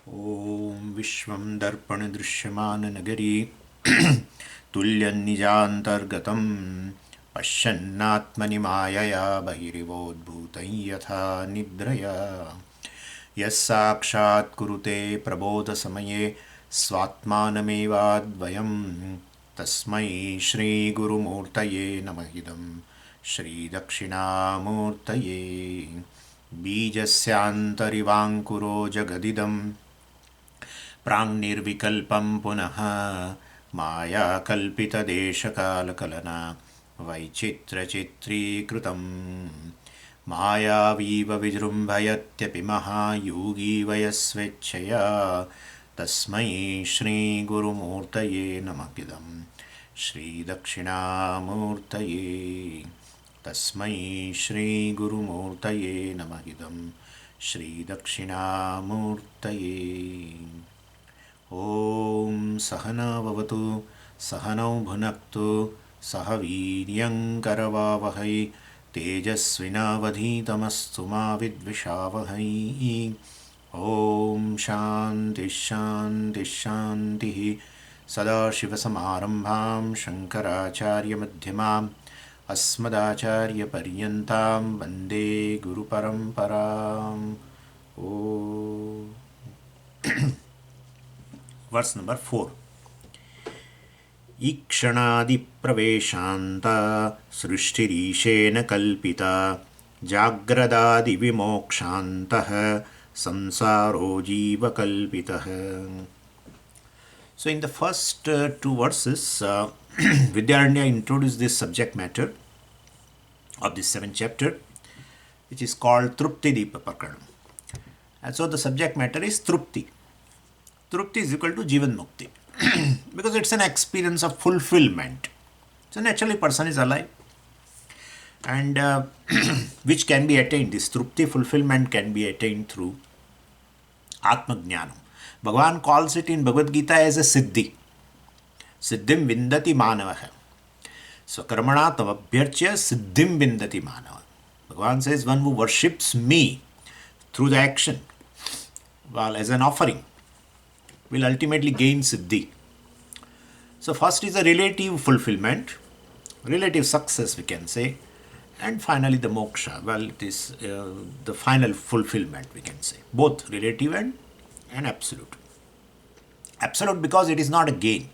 ॐ विश्वं दर्पणदृश्यमाननगरी तुल्यन्निजान्तर्गतं पश्यन्नात्मनि मायया बहिरिवोद्भूतं यथा निद्रया यः साक्षात् कुरुते प्रबोधसमये स्वात्मानमेवाद्वयं तस्मै श्रीगुरुमूर्तये नमः इदं श्रीदक्षिणामूर्तये बीजस्यान्तरिवाङ्कुरो जगदिदं प्राङ्निर्विकल्पं पुनः मायाकल्पितदेशकालकलना वैचित्र्यचित्रीकृतं मायावीव विजृम्भयत्यपि महायोगी वयस्वेच्छया तस्मै श्रीगुरुमूर्तये नमः इदं श्रीदक्षिणामूर्तये तस्मै श्रीगुरुमूर्तये नमः इदं श्रीदक्षिणामूर्तये ॐ सहना भवतु सहनौ भुनक्तु सह वीर्यङ्करवावहै तेजस्विनावधीतमस्तु मा विद्विषावहै ॐ शान्तिः शान्तिः शान्तिः सदाशिवसमारम्भां शङ्कराचार्यमध्यमाम् अस्मदाचार्यपर्यन्तां वन्दे गुरुपरम्पराम् ओ वर्स नंबर 4 ईक्षणादिप्रवेशान्ता सृष्टिरीशेन कल्पिता जाग्रदादिविमोक्षान्तः संसारो जीवकल्पितः. So in the first two verses, Vidyaranya introduced this subject matter of this 7th chapter, which is called Trupti Deepa Prakaranam. And so the subject matter is Trupti. Trupti is equal to Jivan Mukti because it's an experience of fulfillment. So naturally person is alive and which can be attained, this Trupti fulfillment can be attained through Atma Jnanam. Bhagavan calls it in Bhagavad Gita as a Siddhi. Siddhim vindati manavaha. So karmana tamabhyarchya siddhim vindati manava. Bhagavan says one who worships me through the action, well, as an offering, will ultimately gain siddhi. So first is a relative fulfillment, relative success we can say, and finally the moksha. Well, it is the final fulfillment we can say, both relative and absolute. Absolute because it is not a gain.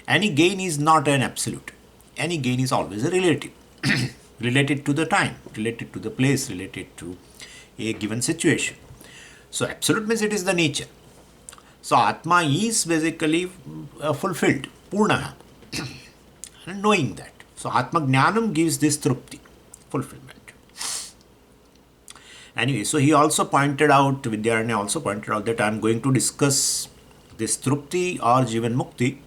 Any gain is not an absolute. Any gain is always a relative. Related to the time, related to the place, related to a given situation. So absolute means it is the nature. So Atma is basically fulfilled, Purnaha. And knowing that. So Atma Jnanam gives this Trupti, fulfillment. Anyway, so he also pointed out, Vidyaranya also pointed out that I am going to discuss this Trupti or Jivan Mukti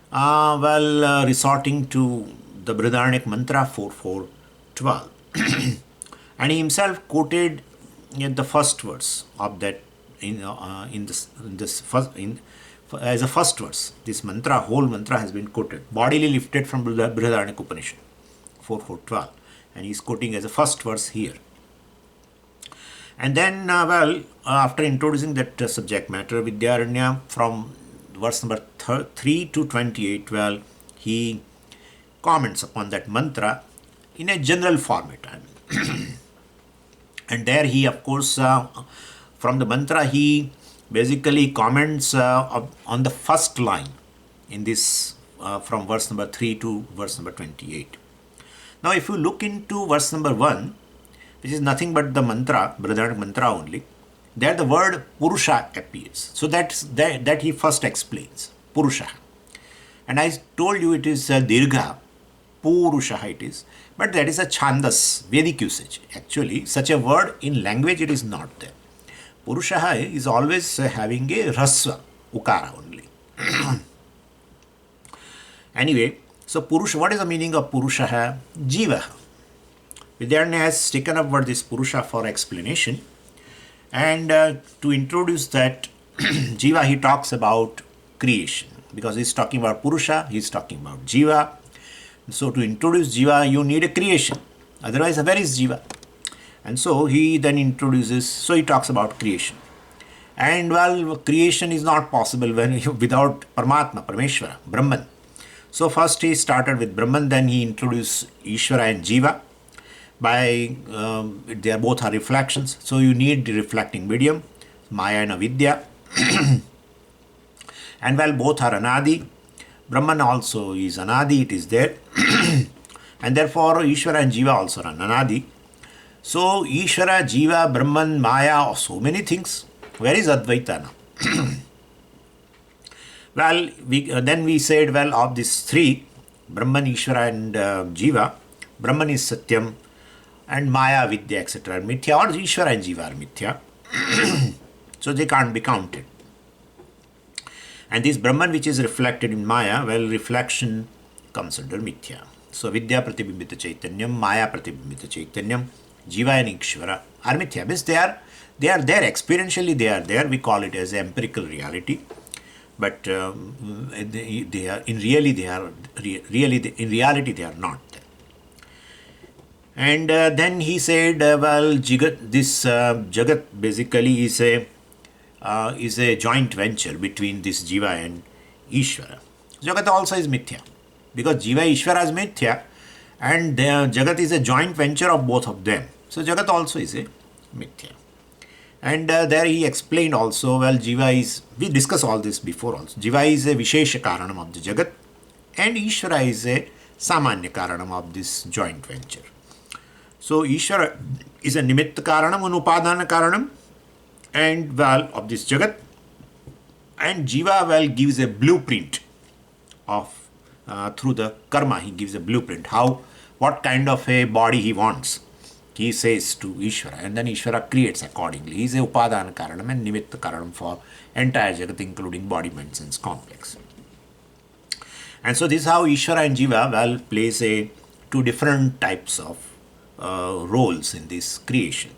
while resorting to the Brihadaranyaka mantra 4.4.12. And he himself quoted the first verse of that as a first verse. This mantra, whole mantra has been quoted, bodily lifted from Brihadaranyaka Upanishad 4.4.12, and he is quoting as a first verse here. And then, after introducing that subject matter, Vidyaranya from verse number 3 to 28, he comments upon that mantra in a general format. And there he, of course, from the mantra, he basically comments on the first line in this, from verse number 3 to verse number 28. Now, if you look into verse number 1, which is nothing but the mantra, Brihadaranyaka mantra only, there the word Purusha appears. So that he first explains, Purusha. And I told you it is Dirgha, Purusha it is, but that is a Chandas, Vedic usage. Actually, such a word in language it is not there. Purusha is always having a Rasva, Ukara only. Anyway, so Purusha, what is the meaning of Purusha? Jiva. Vidyaranya has taken up this Purusha for explanation, and to introduce that Jiva, he talks about creation, because he's talking about Purusha, he's talking about Jiva. So to introduce Jiva, you need a creation, otherwise where is Jiva? And so he then introduces, so he talks about creation. And well, creation is not possible when without Paramatma, Parameshwara, Brahman. So first he started with Brahman, then he introduced Ishvara and Jiva. By they are both are reflections, so you need the reflecting medium, Maya and Avidya. And while both are Anadi, Brahman also is Anadi, it is there. And therefore Ishvara and Jiva also are Anadi. So Ishvara, Jiva, Brahman, Maya, so many things. Where is Advaita now? Well, then we said, well, of these three, Brahman, Ishvara and Jiva, Brahman is Satyam and Maya, Vidya, etc. Mithya, or Ishvara and Jiva are Mithya. So they can't be counted. And this Brahman which is reflected in Maya, well, reflection comes under Mithya. So Vidya Pratibimbita Chaitanyam, Maya Pratibimbita Chaitanyam, Jiva and Ishvara are Mithya. Means they are there experientially, they are there. We call it as empirical reality. But they are in reality they are not there. And then he said, well, this Jagat basically is a joint venture between this Jiva and Ishvara. Jagat also is Mithya, because Jiva Ishvara is Mithya, and Jagat is a joint venture of both of them. So Jagat also is a Mithya. And there he explained also, well, Jiva is, we discussed all this before also, Jiva is a Vishesha Karanam of the Jagat, and Ishvara is a Samanya Karanam of this joint venture. So Ishvara is a Nimitta Karanam, an Upadana Karanam, and well, of this Jagat, and Jiva, well, gives a blueprint of, through the karma, he gives a blueprint, what kind of a body he wants. He says to Ishvara, and then Ishvara creates accordingly. He is a Upadana Karanam and Nimitta Karanam for entire Jagat, including body, mind, sense complex. And so this is how Ishvara and Jiva, well, plays two different types of roles in this creation.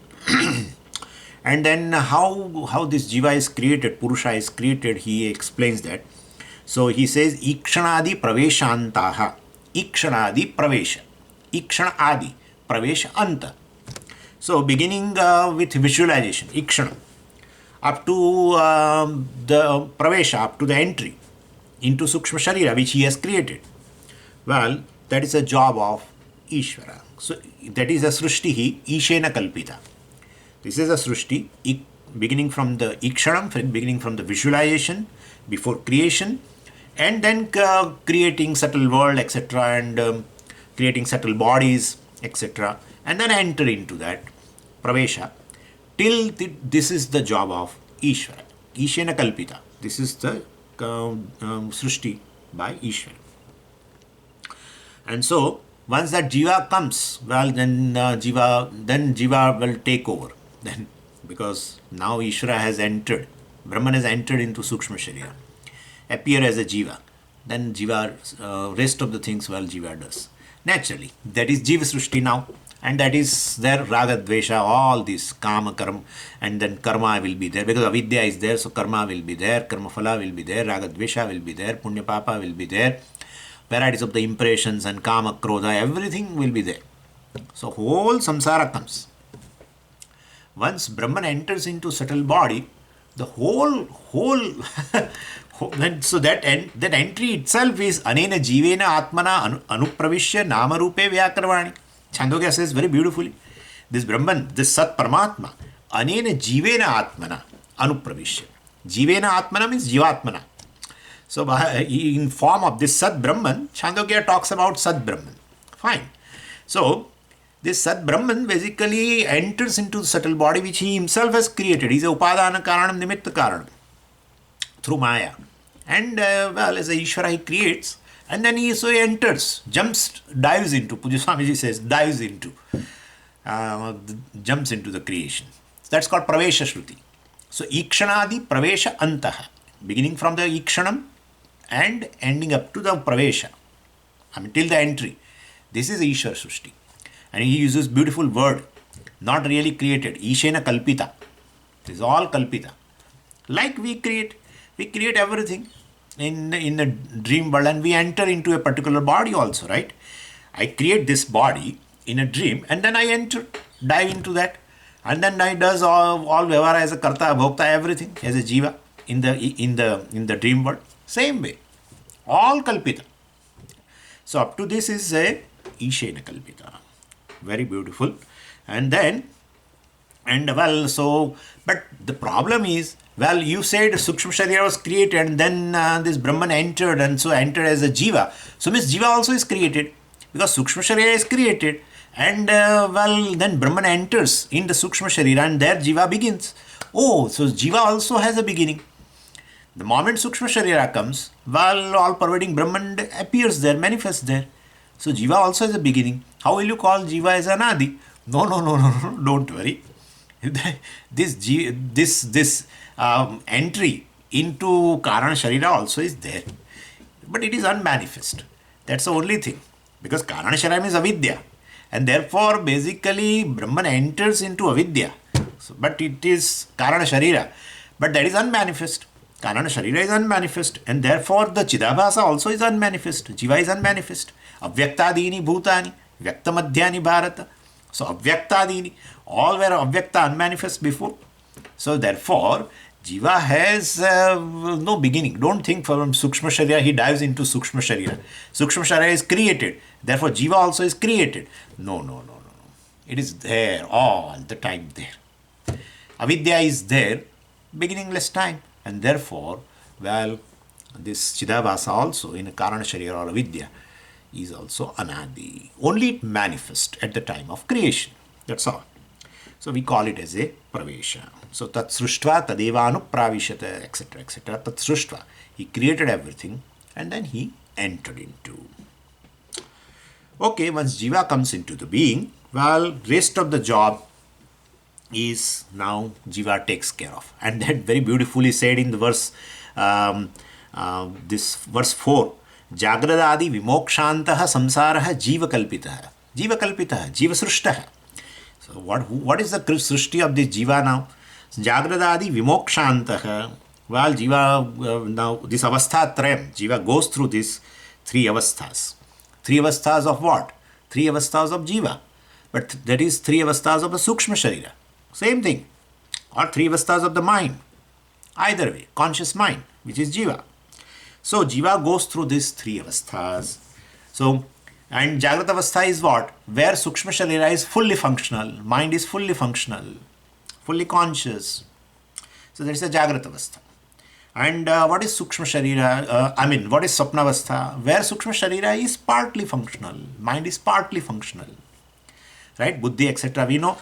And then how this Jiva is created, Purusha is created, he explains that. So he says, Ikshanadi Praveshantaha. Ikshanadi Pravesha. Ikshana Adi. Pravesha Anta. So beginning with visualization, Ikshana, up to the Pravesha, up to the entry into Sukshma Sharira, which he has created. Well, that is a job of Ishvara. So that is a Srushti, Ishena Kalpita. This is a Srushti, beginning from the Ikshanam, beginning from the visualization, before creation, and then creating subtle world, etc., and creating subtle bodies, etc., and then enter into that Pravesha, till this is the job of Ishvara. Ishena Kalpita. This is the Srushti by Ishvara. And so, once that Jiva comes, well, then Jiva will take over. Then, because now Ishvara has entered, Brahman has entered into Sukshma Sharira, appear as a Jiva. Then Jiva, rest of the things, well, Jiva does. Naturally, that is Jiva Srushti now. And that is there, Raga, Dvesha, all this, Kama, Karma, and then Karma will be there. Because Avidya is there, so Karma will be there, Karma Phala will be there, Raga, Dvesha will be there, Punya, Papa will be there. Varieties of the impressions and Kama, Krodha, everything will be there. So whole samsara comes. Once Brahman enters into subtle body, the whole so that entry itself is Anena Jivena Atmana Anupravishya Nama Rupe Vyakarvani. Chandogya says very beautifully, this Brahman, this Sat Paramatma, Anena Jivena Atmana Anupravishya. Jivena Atmana means Jivatmana. So in form of this Sat Brahman, Chandogya talks about Sat Brahman. Fine. So this Sat Brahman basically enters into the subtle body which he himself has created. He is a Upadana Karanam Nimitta Karanam through Maya. And well, as a Ishvara he creates, and then he so enters, dives into, Puja Swamiji says, jumps into the creation. That's called Pravesha Shruti. So Ikshanadi Pravesha Antaha, beginning from the Ikshanam and ending up to the Pravesha, till the entry. This is Ishvara Srushti. And he uses beautiful word, not really created, Ishena Kalpita. This is all Kalpita. Like we create everything in the dream world, and we enter into a particular body also, right? I create this body in a dream, and then I dive into that. And then he does all vyavahara as a karta, bhokta, everything as a jiva in the dream world. Same way, all kalpita. So up to this is a Ishena kalpita. Very beautiful. And then, but the problem is, well, you said Sukshma Sharira was created and then this Brahman entered and so entered as a Jiva. So means Jiva also is created because Sukshma Sharira is created and then Brahman enters in the Sukshma Sharira and there Jiva begins. Oh, so Jiva also has a beginning. The moment Sukshma Sharira comes, well, all pervading Brahman appears there, manifests there. So Jiva also has a beginning. How will you call Jiva as Anadi? No, don't worry. This entry into Karana Sharira also is there. But it is unmanifest. That's the only thing. Because Karana Sharira means avidya. And therefore, basically, Brahman enters into avidya. So, but it is Karana Sharira. But that is unmanifest. Karana Sharira is unmanifest. And therefore, the Chidabhasa also is unmanifest. Jiva is unmanifest. Avyaktadini bhutani. Vyaktamadhyani bharata. So, Avyaktadini. All were Avyakta, unmanifest before. So, therefore, Jiva has no beginning. Don't think from Sukshma Sharira he dives into Sukshma Sharira. Sukshma Sharira is created. Therefore, Jiva also is created. No. It is there all the time there. Avidya is there, beginningless time. And therefore, well, this Chidabhasa also in a Karana Sharira or Avidya is also Anadi. Only it manifests at the time of creation. That's all. So we call it as a pravesha. So tat sruštva tadeva anupravishata, etc. Tat sruštva. He created everything and then he entered into. Okay, once Jiva comes into the being, well, rest of the job is now Jiva takes care of. And that very beautifully said in the verse, this verse 4. Jagradadi vimokshantaha samsaraha jiva kalpitaha. Jiva kalpitaha, jiva srushtaha. So what is the srushti of this jiva now? Jagradadi vimokshantaha. Well, jiva, now this avastha trayam, jiva goes through these three avasthas. Three avasthas of what? Three avasthas of jiva. But that is three avasthas of the sukshma sharira. Same thing. Or three avasthas of the mind. Either way, conscious mind, which is jiva. So, Jiva goes through these three avasthas. So, and Jagrata avastha is what? Where Sukshma Sharira is fully functional, mind is fully functional, fully conscious. So, that is a Jagrata avastha. And what is Sukshma Sharira? What is Sapna avastha? Where Sukshma Sharira is partly functional, mind is partly functional. Right? Buddhi, etc. we know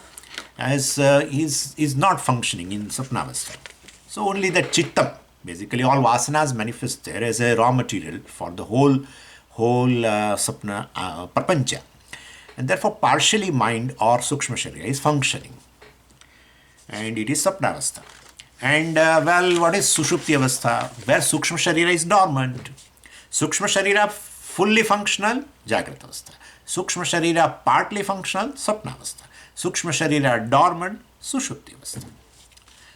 as is not functioning in Sapna avastha. So, only the Chittam. Basically, all vasanas manifest there as a raw material for the whole sapna, prapancha. And therefore, partially mind or sukshma sharira is functioning. And it is sapna avastha. And what is sushupti avastha? Where sukshma sharira is dormant. Sukshma sharira fully functional, jagrata avastha. Sukshma sharira partly functional, sapna avastha. Sukshma sharira dormant, sushupti avastha.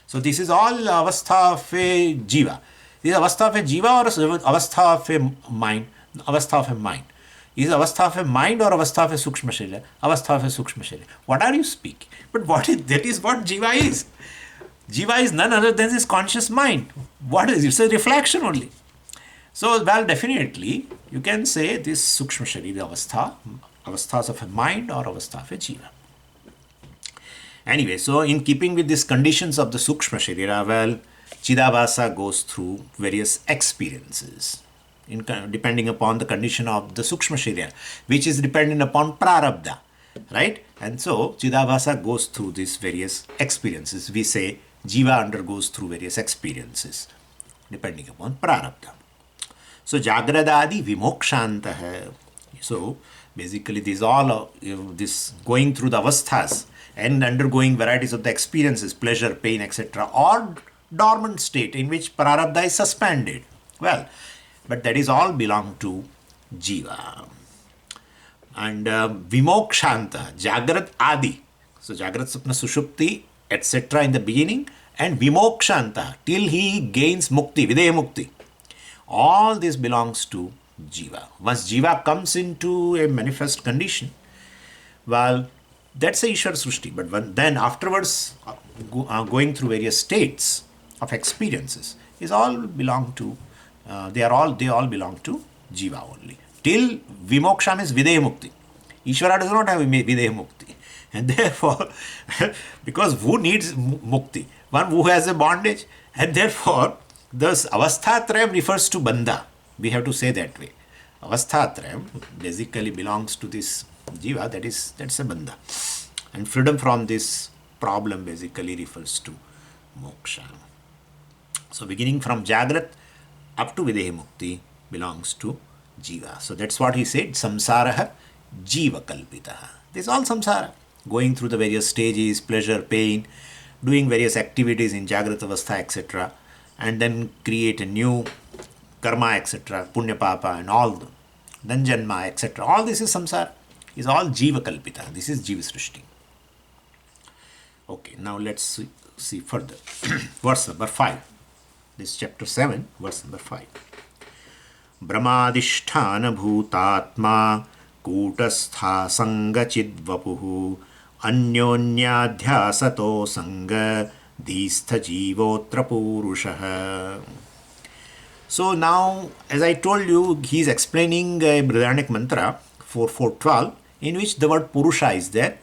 So this is all avastha of a jiva. This is avastha of a jiva or avastha of a mind? Avastha of a mind. Is avastha of a mind or avastha of a sukshma sharira? Avastha of a sukshma sharira. What are you speaking? But that is what jiva is. Jiva is none other than this conscious mind. What is it? It's a reflection only. So, well, definitely you can say this sukshma sharira avastha, avasthas of a mind or avastha of a jiva. Anyway, so in keeping with these conditions of the Sukshma Sharira, well, Chidabhasa goes through various experiences depending upon the condition of the Sukshma Sharira, which is dependent upon Prarabdha, right? And so, Chidabhasa goes through these various experiences. We say Jiva undergoes through various experiences depending upon Prarabdha. So, Jagradadi Vimokshantaha. So, basically, these all this going through the avasthas and undergoing varieties of the experiences, pleasure, pain, etc., or dormant state in which prarabdha is suspended. Well, but that is all belong to jiva. And vimokshanta, jagrat adi. So jagrat, sapna, sushupti, etc. in the beginning, and vimokshanta till he gains mukti, videya mukti. All this belongs to jiva. Once jiva comes into a manifest condition, well, That's a Ishwar Srushti. But then afterwards, going through various states of experiences is all belong to, they all belong to Jiva only. Till Vimoksha means Videha Mukti. Ishvara does not have Videha Mukti. And therefore, because who needs Mukti? One who has a bondage. And therefore, this Avasthatrayam refers to Bandha. We have to say that way. Avasthatrayam basically belongs to this Jiva, that's a Bandha. And freedom from this problem basically refers to Moksha. So beginning from Jagrat up to Videha Mukti belongs to Jiva. So that's what he said, Samsaraha Jiva Kalpitaha. This is all samsara. Going through the various stages, pleasure, pain, doing various activities in Jagrat Avastha, etc. And then create a new karma, etc., punya papa and all, then janma, etc. All this is samsara. Is all Jiva Kalpita. This is Jiva Srishti. Okay, now let's see further. Verse number 5. This chapter 7, verse number 5. Brahmadishthana bhutatma kutastha sanga chidvapuhu anyonyadhyasato sanga distha jivotra purushaha. So now, as I told you, he is explaining a Brihadaranyaka mantra 4.4.12 in which the word Purusha is there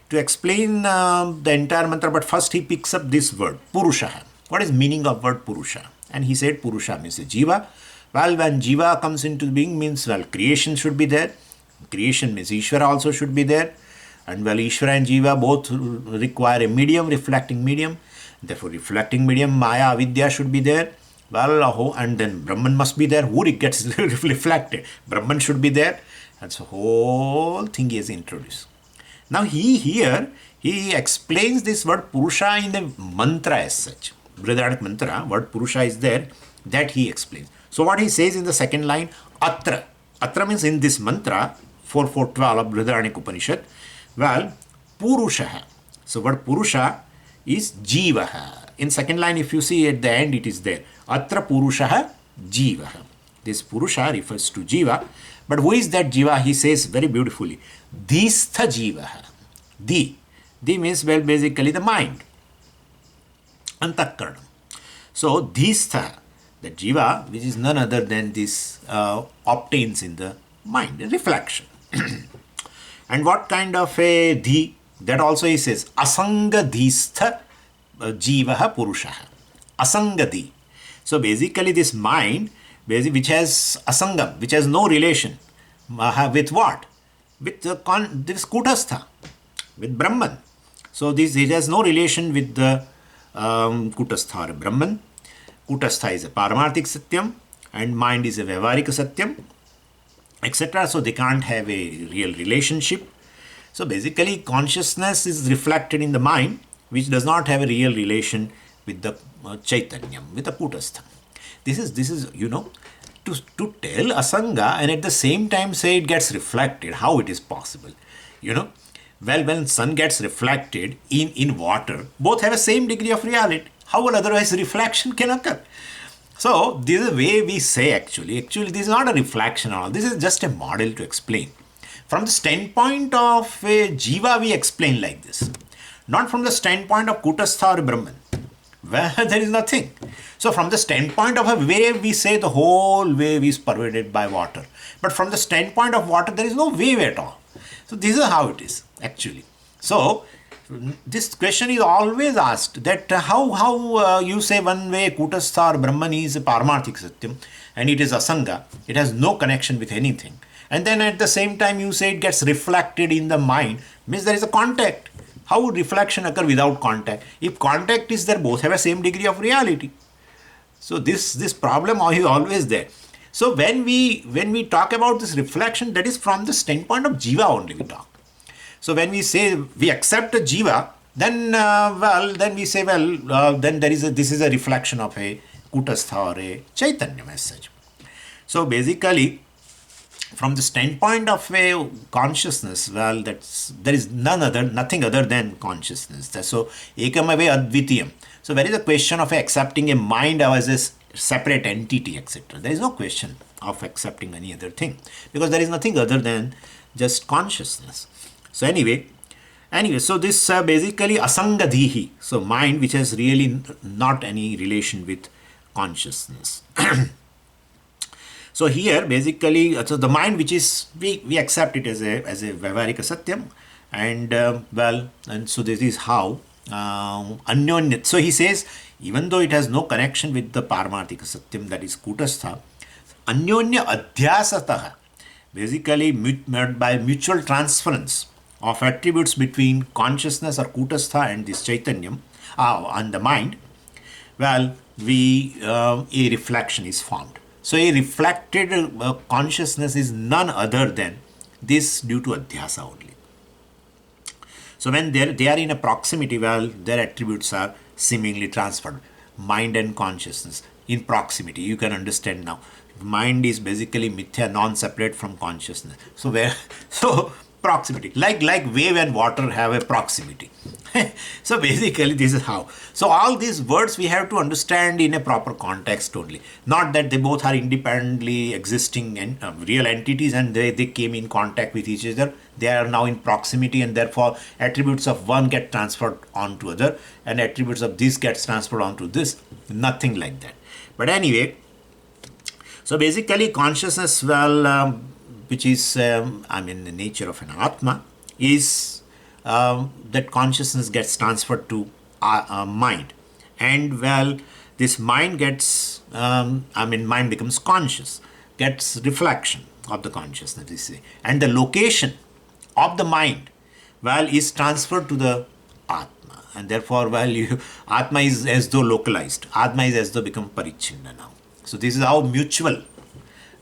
to explain the entire mantra. But first he picks up this word, Purusha. What is meaning of word Purusha? And he said Purusha means a Jiva. Well, when Jiva comes into being means, well, creation should be there. Creation means Ishvara also should be there. And well, Ishvara and Jiva both require a medium, reflecting medium. Therefore, reflecting medium, Maya, Avidya should be there. Well, and then Brahman must be there. Who gets reflected? Brahman should be there. That's the whole thing he has introduced. Now he explains this word Purusha in the mantra as such. Brihadaranyaka mantra, word Purusha is there, that he explains. So what he says in the second line, Atra. Atra means in this mantra, 4.4.12 of Brihadaranyaka Upanishad, well, Purusha. So word Purusha is Jivaha. In second line, if you see at the end, it is there. Atra Purushaha Jivaha. This Purusha refers to Jiva. But who is that Jiva? He says very beautifully, Dhistha Jivaha. Di means, well, basically the mind. Antakarna. So, Dhistha, the Jiva, which is none other than this, obtains in the mind, reflection. And what kind of a Dhi? That also he says, Asanga Dhistha Jivaha Purushaha. Asanga Dhi. So, basically this mind, which has asangam, which has no relation with what? With this kutastha, with Brahman. So it has no relation with the kutastha or Brahman. Kutastha is a paramarthik satyam and mind is a vyavaharika satyam, etc. So they can't have a real relationship. So basically consciousness is reflected in the mind, which does not have a real relation with the chaitanyam, with the kutastha. This is to tell asanga and at the same time say it gets reflected. How it is possible? Well, when sun gets reflected in water, both have a same degree of reality. How will otherwise reflection can occur? So this is the way we say actually this is not a reflection at all. This is just a model to explain. From the standpoint of a Jiva, we explain like this. Not from the standpoint of Kutastha or Brahman. Well, there is nothing. So from the standpoint of a wave, we say the whole wave is pervaded by water. But from the standpoint of water, there is no wave at all. So this is how it is actually. So this question is always asked that how you say one way Kutastha or Brahman is a Paramarthik Satyam and it is Asanga. It has no connection with anything. And then at the same time you say it gets reflected in the mind, means there is a contact. How would reflection occur without contact? If contact is there, both have a same degree of reality. So this problem is always there. So when we talk about this reflection, that is from the standpoint of Jiva only we talk. So when we say we accept a Jiva, then we say then this is a reflection of a Kutastha or a Chaitanya as such. So basically, from the standpoint of a consciousness, there is nothing other than consciousness. So, ekamave advitiyam. So, where is the question of accepting a mind as a separate entity, etc.? There is no question of accepting any other thing because there is nothing other than just consciousness. So, anyway, Anyway, so this basically asangadhihi, so mind which has really not any relation with consciousness. So here basically, so the mind which is, we accept it as a Vyavaharika Satyam, and and so this is how Anyonya. So he says, even though it has no connection with the Paramarthika Satyam, that is Kutastha, Anyonya Adhyasataha, basically by mutual transference of attributes between consciousness or Kutastha and this Chaitanyam, and the mind, a reflection is formed. So a reflected consciousness is none other than this due to adhyasa only. So when they are in a proximity, their attributes are seemingly transferred. Mind and consciousness in proximity, you can understand now. Mind is basically mithya, non-separate from consciousness. So proximity, like wave and water have a proximity. So basically this is how. So all these words we have to understand in a proper context only. Not that they both are independently existing and real entities and they came in contact with each other. They are now in proximity and therefore attributes of one get transferred on to other and attributes of this gets transferred on to this. Nothing like that. But anyway, so basically consciousness, which is, the nature of an Atma, is that consciousness gets transferred to mind. And this mind gets, mind becomes conscious, gets reflection of the consciousness, you see. And the location of the mind, is transferred to the Atma. And therefore, Atma is as though localized. Atma is as though become parichinna now. So this is how mutual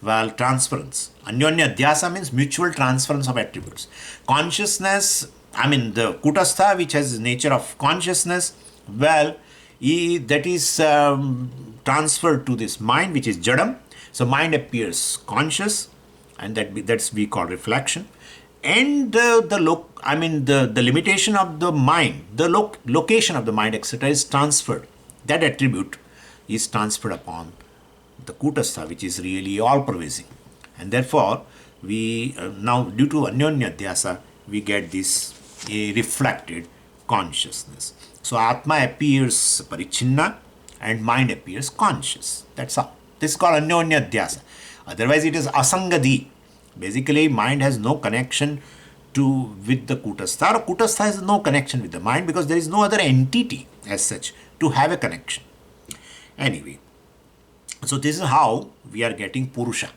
transference. Anyonya Dhyasa means mutual transference of attributes. Consciousness, the Kutastha, which has nature of consciousness, that is transferred to this mind, which is Jadam. So mind appears conscious, and that's we call reflection. And the limitation of the mind, the location of the mind, etc., is transferred. That attribute is transferred upon the Kutastha, which is really all-pervasive. And therefore, we now, due to Anyonya Dhyasa, we get this reflected consciousness. So Atma appears parichinna and mind appears conscious. That's all. This is called Anyonya Dhyasa. Otherwise, it is Asangadi. Basically, mind has no connection with the Kutastha, or Kutastha has no connection with the mind because there is no other entity as such to have a connection. Anyway, so this is how we are getting Purusha.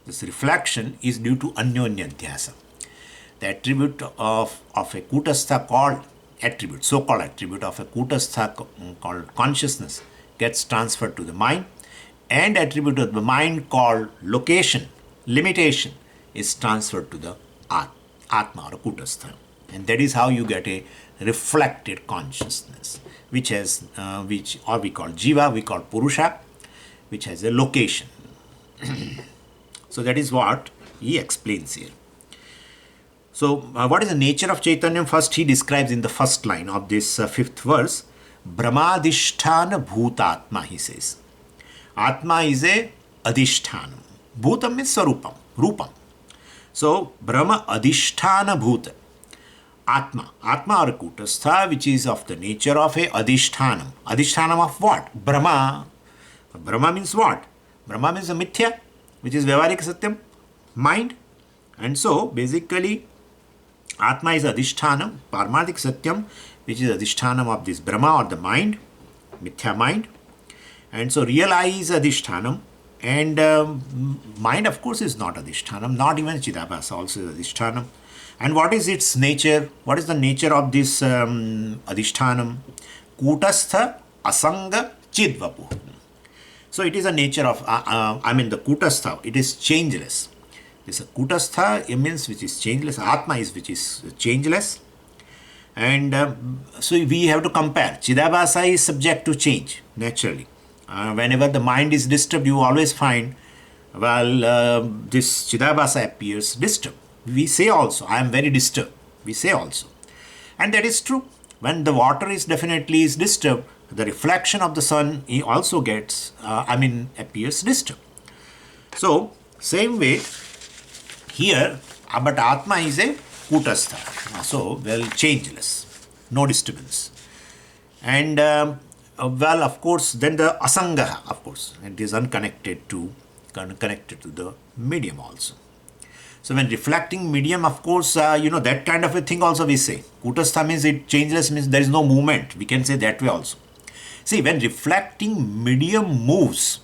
This reflection is due to Anyonya Dhyasa. The attribute of a Kutastha so-called attribute of a Kutastha called consciousness gets transferred to the mind, and attribute of the mind called limitation is transferred to the Atma or Kutastha. And that is how you get a reflected consciousness, which we call Jiva, we call Purusha, which has a location. So that is what he explains here. So what is the nature of Chaitanya? First he describes in the first line of this fifth verse, Brahmadishthana Bhutatma, he says. Atma is a Adhishthanam. Bhutam means Sarupam, Rupam. So Brahma Adhisthana Bhuta. Atma or Kutastha, which is of the nature of a Adhishthanam. Adhishthanam of what? Brahma. Brahma means what? Brahma means a Mithya, which is Vyavaharika Satyam, mind. And so basically Atma is Adhishthanam, Paramarthik Satyam, which is Adhishthanam of this Brahma or the mind, Mithya mind. And so real I is Adhishthanam, and mind of course is not Adhishthanam, not even Chidabhasa also is Adhishthanam. And what is its nature? What is the nature of this Adhishthanam? Kutastha Asanga Chidvapu. So it is a nature of, the Kutastha, it is changeless. This Kutastha means which is changeless, Atma is which is changeless. And so we have to compare. Chidabhasa is subject to change, naturally. Whenever the mind is disturbed, you always find, this Chidabhasa appears disturbed. We say also, I am very disturbed. We say also. And that is true. When the water is definitely disturbed, the reflection of the sun also appears disturbed. So, same way, here, but Atma is a Kutastha. So, well, changeless, no disturbance. And well, of course, then the Asangaha, of course, it is unconnected to the medium also. So when reflecting medium, of course, that kind of a thing also we say. Kutastha means it changeless, means there is no movement. We can say that way also. See, when reflecting medium moves,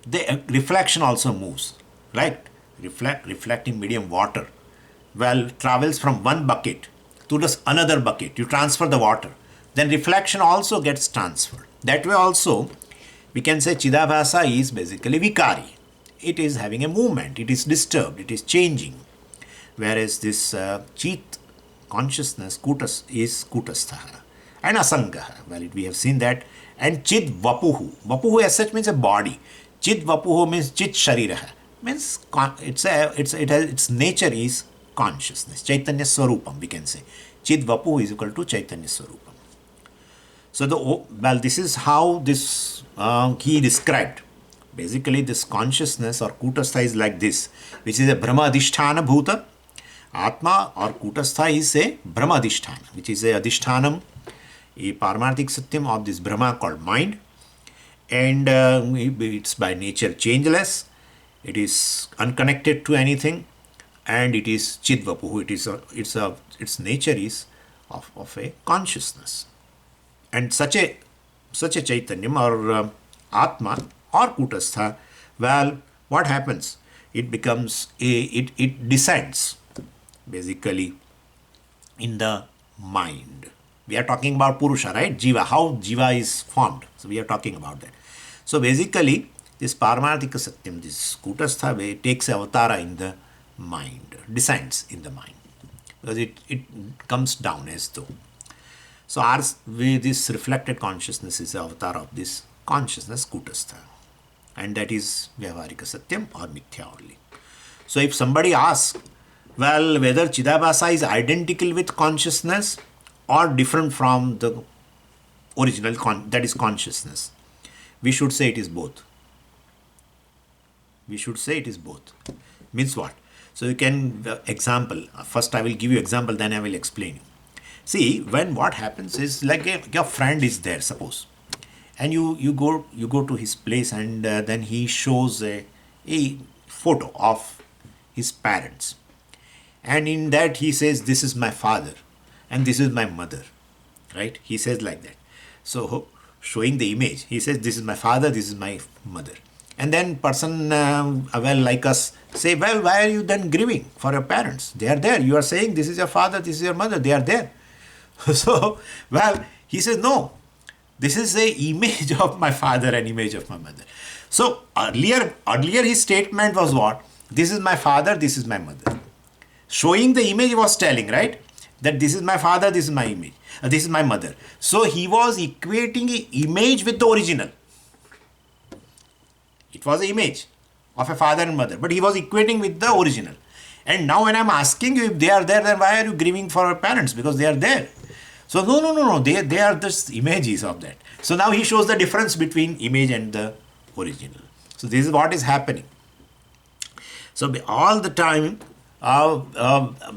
the reflection also moves, right? Reflecting medium water, well, travels from one bucket to this another bucket. You transfer the water, then reflection also gets transferred. That way also, we can say Chidabhasa is basically Vikari. It is having a movement, it is disturbed, it is changing. Whereas this Chit consciousness, Kutas, is Kutastha. And Asangaha, well, we have seen that. And Chid Vapuhu. Vapuhu as such means a body. Chid Vapuhu means Chit Shariraha. Means its nature is consciousness. Chaitanya Swarupam, we can say. Chid Vapuhu is equal to Chaitanya Swarupam. So this is how this he described. Basically, this consciousness or Kutastha is like this, which is a Brahma Adhishthana Bhuta. Atma or Kutastha is a Brahma Adhishthana, which is a Adhishtanam, a Paramarthik Satyam of this Brahma called mind. And it's by nature changeless, it is unconnected to anything, and it is Chidvapuhu. Its nature is of a consciousness. And such a Chaitanyam or Atma or Kutastha, well, what happens? It becomes it descends basically in the mind. We are talking about Purusha, right? Jiva, how Jiva is formed. So we are talking about that. So basically, this Paramarthika Satyam, this Kutastha, takes avatara in the mind, descends in the mind. Because it comes down as though. So this reflected consciousness is the avatar of this consciousness, Kutastha. And that is Vyavaharika Satyam or Mithya only. So if somebody asks, well, whether Chidabhasa is identical with consciousness or different from the original, that is consciousness, we should say it is both. We should say it is both. Means what? So you can, example, first I will give you example, then I will explain you. See, when what happens is like your friend is there, suppose, and you go to his place, and then he shows a photo of his parents, and in that he says, this is my father and this is my mother, right? He says like that. So showing the image, he says, this is my father, this is my mother. And then person well, like us say, well, why are you then grieving for your parents? They are there. You are saying this is your father, this is your mother, they are there. So, well, he says, no, this is a image of my father and image of my mother. So earlier his statement was what? This is my father, this is my mother. Showing the image he was telling, right? That this is my father, this is my image, this is my mother. So he was equating an image with the original. It was an image of a father and mother, but he was equating with the original. And now when I'm asking you if they are there, then why are you grieving for your parents? Because they are there. So no, they are just images of that. So now he shows the difference between image and the original. So this is what is happening. So all the time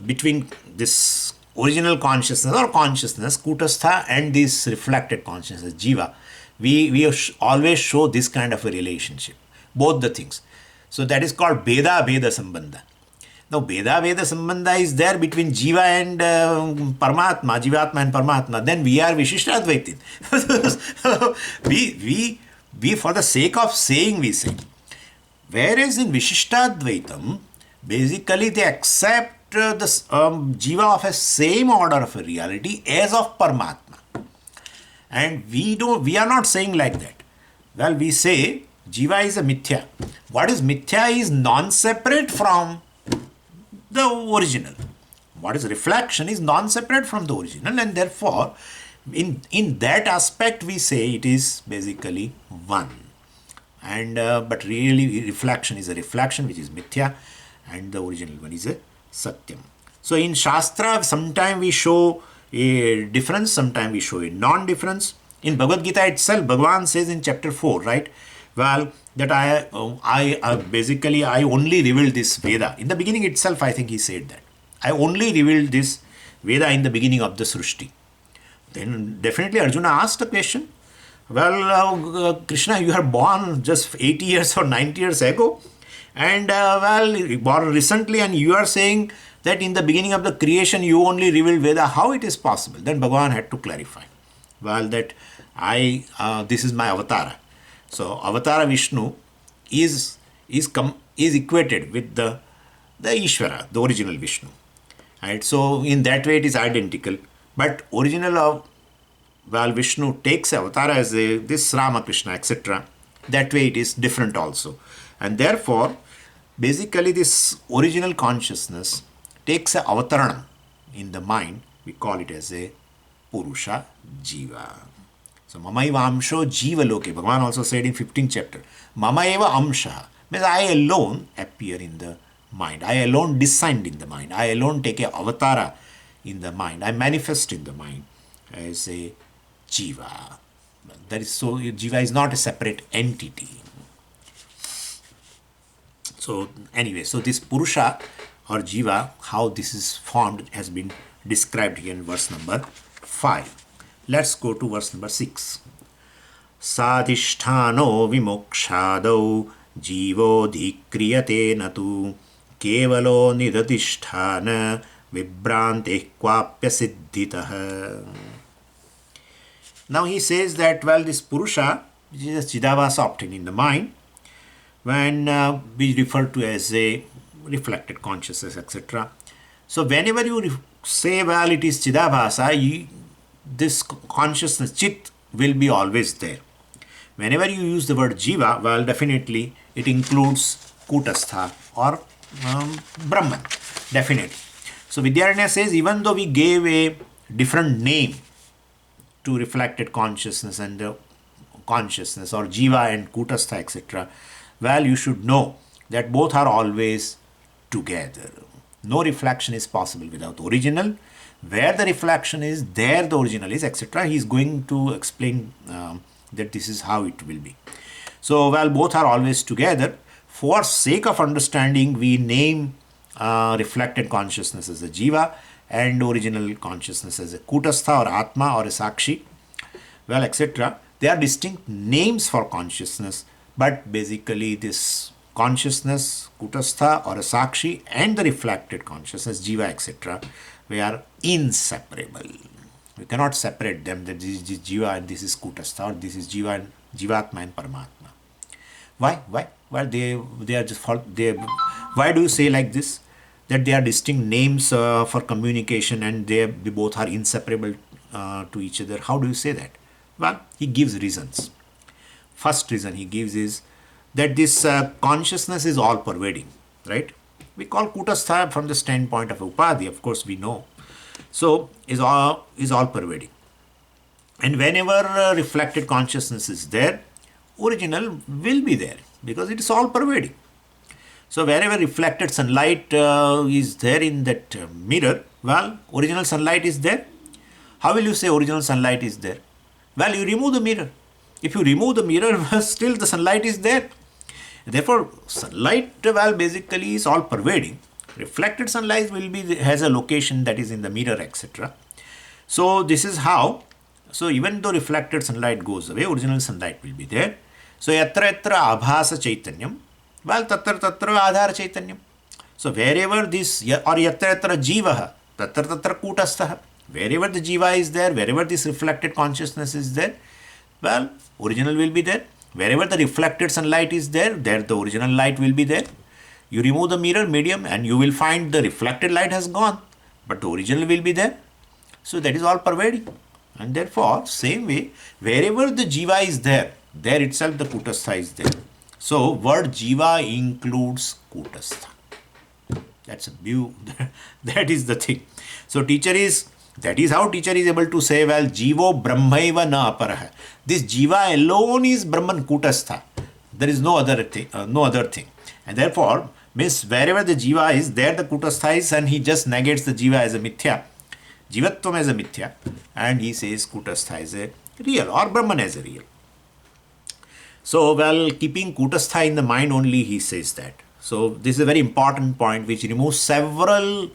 between this original consciousness or consciousness, Kutastha, and this reflected consciousness, Jiva, we always show this kind of a relationship, both the things. So that is called Beda Sambandha. Now, Beda Sambandha is there between Jiva and Paramatma, Jivatma and Paramatma. Then we are Vishishtadvaitin. we for the sake of saying, we say. Whereas in Vishishtadvaitam, basically they accept the Jiva of a same order of a reality as of Paramatma. And we are not saying like that. Well, we say Jiva is a Mithya. What is Mithya is non-separate from the original. What is reflection is non-separate from the original, and therefore in that aspect we say it is basically one. And but really reflection is a reflection which is Mithya, and the original one is a Satyam. So in Shastra sometimes we show a difference, sometimes we show a non-difference. In Bhagavad Gita itself, Bhagavan says in chapter 4, right? Well, that I basically only revealed this Veda. In the beginning itself, I think he said that. I only revealed this Veda in the beginning of the Srushti. Then definitely Arjuna asked a question. Well, Krishna, you are born just 80 years or 90 years ago, and born recently, and you are saying that in the beginning of the creation you only revealed Veda. How it is possible? Then Bhagavan had to clarify. Well, that this is my avatara. So avatara Vishnu is equated with the Ishvara, the original Vishnu. Right? So in that way it is identical. But original of Vishnu takes avatar as this Ramakrishna, etc. That way it is different also. And therefore, basically this original consciousness takes a avataranam in the mind. We call it as a Purusha Jiva. So Mamaiva Amsho Jiva Loke. Bhagavan also said in 15th chapter, Mamaiva Amsha means I alone appear in the mind. I alone descend in the mind. I alone take a avatara in the mind. I manifest in the mind as a Jiva. That is so, Jiva is not a separate entity. So anyway, so this Purusha or Jiva, how this is formed has been described here in verse number 5. Let's go to verse number 6. Sadhisthano vimokshadau jivo dhikriyate natu kevalo nidadhisthana vibrante kvapya siddhitah. Now he says that, well, this Purusha, which is a Chidavasa obtained in the mind, when we refer to as a reflected consciousness, etc. So whenever you say, well, it is Chidavasa, this consciousness, Chit, will be always there. Whenever you use the word Jiva, well, definitely it includes Kutastha or Brahman, definitely. So Vidyaranya says, even though we gave a different name to reflected consciousness and the consciousness or Jiva and Kutastha, etc., well, you should know that both are always together. No reflection is possible without original. Where the reflection is, there the original is, etc. He is going to explain that this is how it will be. So, well, both are always together. For sake of understanding, we name reflected consciousness as a Jiva and original consciousness as a Kutastha or Atma or a Sakshi, well, etc. They are distinct names for consciousness, but basically this consciousness, Kutastha or a Sakshi, and the reflected consciousness, Jiva, etc., we are inseparable. We cannot separate them, that this is Jiva and this is Kutastha, or this is Jiva and Jivatma and Paramatma. Why? Well, they are just why do you say like this? That they are distinct names for communication and they both are inseparable to each other. How do you say that? Well, he gives reasons. First reason he gives is that this consciousness is all pervading, right? We call Kutastha from the standpoint of Upadhi, of course we know. So, is all pervading. And whenever reflected consciousness is there, original will be there because it is all pervading. So, wherever reflected sunlight is there in that mirror, well, original sunlight is there. How will you say original sunlight is there? Well, you remove the mirror. If you remove the mirror, still the sunlight is there. Therefore, sunlight, well, basically is all pervading. Reflected sunlight has a location that is in the mirror, etc. So, this is how. So, even though reflected sunlight goes away, original sunlight will be there. So, yatra yatra abhasa chaitanyam, well, tatra tatra adhara chaitanyam. So, wherever this, or yatra yatra jivaha, tatra tatra kutastha, wherever the jiva is there, wherever this reflected consciousness is there, well, original will be there. Wherever the reflected sunlight is there, there the original light will be there. You remove the mirror medium and you will find the reflected light has gone, but the original will be there. So that is all pervading. And therefore, same way, wherever the jiva is there, there itself the Kutastha is there. So word jiva includes Kutastha. That's a view. That is the thing. So that is how teacher is able to say, well, jivo brahmaiva na aparaha. This jiva alone is Brahman Kutastha. There is no other thing. And therefore, means wherever the jiva is, there the Kutastha is, and he just negates the jiva as a mithya. Jivatvam as a mithya. And he says Kutastha as a real, or Brahman as a real. So, well, keeping Kutastha in the mind only, he says that. So, this is a very important point which removes several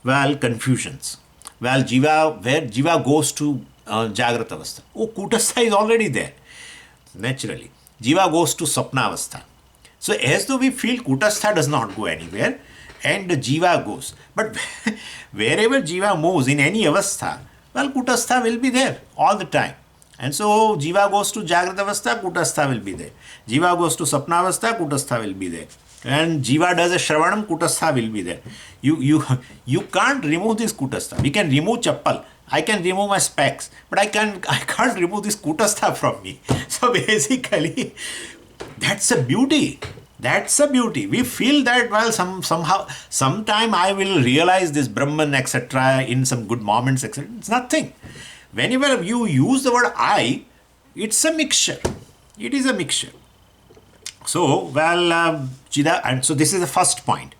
Well, confusions. Well, Jiva, where Jiva goes to Jagrata Avastha. Oh, Kutastha is already there, naturally. Jiva goes to Sapna Avastha. So, as though we feel Kutastha does not go anywhere and Jiva goes. But wherever Jiva moves in any Avastha, well, Kutastha will be there all the time. And so, Jiva goes to Jagrata Avastha, Kutastha will be there. Jiva goes to Sapna Avastha, Kutastha will be there. And Jiva does a Shravanam, Kutastha will be there. You can't remove this Kutastha. We can remove Chappal. I can remove my specs, but I can't remove this Kutastha from me. So basically, that's a beauty. That's a beauty. We feel that, well, sometime I will realize this Brahman, etc., in some good moments, etc. It's nothing. Whenever you use the word I, it's a mixture. It is a mixture. So, well, Chida, and so this is the first point.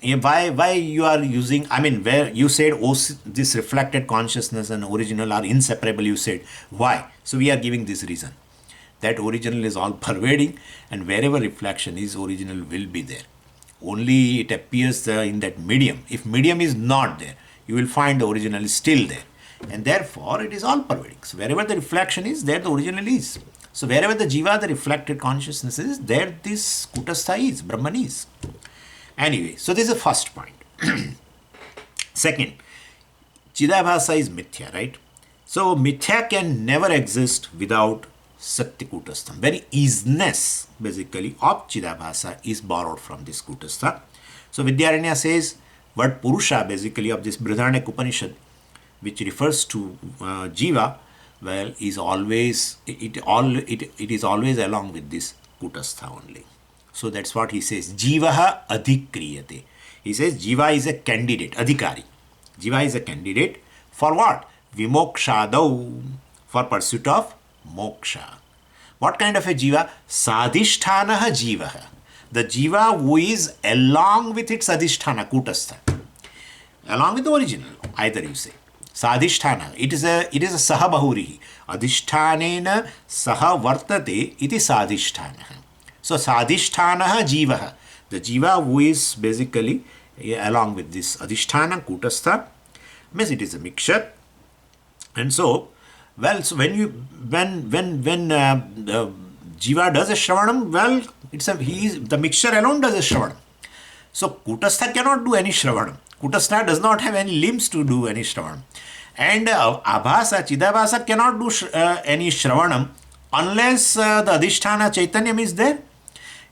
Why you are using, I mean, where you said, oh, this reflected consciousness and original are inseparable, you said. Why? So, we are giving this reason. That original is all pervading, and wherever reflection is, original will be there. Only it appears in that medium. If medium is not there, you will find the original is still there. And therefore, it is all pervading. So, wherever the reflection is, there the original is. So, wherever the Jiva, the reflected consciousness is, there this Kutastha is, Brahman is. Anyway, so this is the first point. Second, Chidabhasa is Mithya, right? So, Mithya can never exist without Satya Kutastha. Very easiness, basically, of Chidabhasa is borrowed from this Kutastha. So, Vidyaranya says, word Purusha, basically, of this Brihadaranyaka Upanishad, which refers to Jiva, well, is always, it is always along with this Kutastha only. So that's what he says. Jivaha adhikriyate. He says Jiva is a candidate, adhikari. Jiva is a candidate for what? Vimokshadau, for pursuit of moksha. What kind of a Jiva? Sadhisthanaha Jivaha. The Jiva who is along with its adhisthana, Kutastha. Along with the original, either you say. Sadhisthana. It is a saha bahurihi. Adhishtanena saha vartate iti sadhisthana. So sadhisthanaha jivaha. The jiva who is basically along with this adhisthana, Kutastha, means it is a mixture. And so, well, so when jiva does a shravanam, well, the mixture alone does a shravanam. So Kutastha cannot do any shravanam. Kutastha does not have any limbs to do any shravanam. And Abhasa, Chidabhasa cannot do any shravanam unless the Adhisthana Chaitanyam is there.